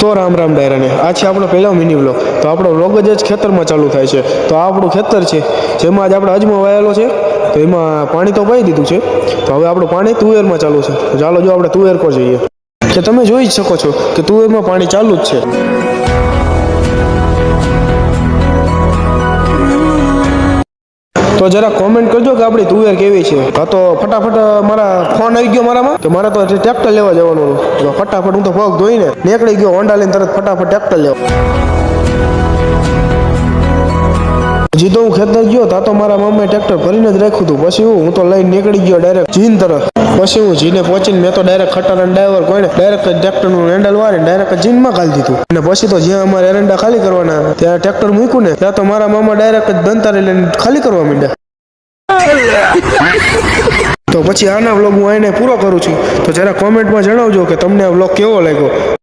તો રામ રામ ડાયરાને આ છે આપણો પહેલો મિની વ્લોગ। તો આપણો વ્લોગ જ ખેતરમાં ચાલુ થાય છે। તો આ આપણું ખેતર છે જેમાં જ આપણે અજમો વાયેલો છે। તો એમાં પાણી તો પાઈ દીધું છે। તો હવે આપણું પાણી તુવેરમાં ચાલુ છે। તો ચાલો જો આપણે તુવેર પર જઈએ। કે તમે જોઈ જ શકો છો કે તુવેરમાં પાણી ચાલુ જ છે। તો જરા કોમેન્ટ કરજો કે આપણી તુવેર કેવી છે। હા તો ફટાફટ મારા ફોન આવી ગયો મારામાં કે મારે તો ટ્રેક્ટર લેવા જવાનું હતું। તો ફટાફટ હું તો પગ ધોઈને નીકળી ગયો હોન્ડા લઈને તરત ફટાફટ ટ્રેક્ટર લેવા। હજી તો હું ખેતર ગયો તા તો મારા મમ્મીએ ટ્રેક્ટર ભરીને જ રાખ્યું હતું। પછી હું તો લઈને નીકળી ગયો ડાયરેક્ટ જીન તરફ। પછી હું જીને પહોંચીને મેં તો ડાયરેક્ટ ખટારા ડ્રાઈવર કોઈને ડાયરેક્ટ ટ્રેક્ટરનું હેન્ડલ વાળીને ડાયરેક્ટ જીનમાં ઘાલી દીધું। અને પછી તો જ્યાં અમારે એરંડા ખાલી કરવાના ત્યાં ટ્રેક્ટર મૂક્યું ને ત્યાં તો મારા મામા ડાયરેક્ટ જ બંતારી લઈને ખાલી કરવા માંડ્યા। તો પછી આના વ્લોગ હું આને પૂરો કરું છું। તો જરા કોમેન્ટમાં જણાવજો કે તમને આ વ્લોગ કેવો લાગ્યો।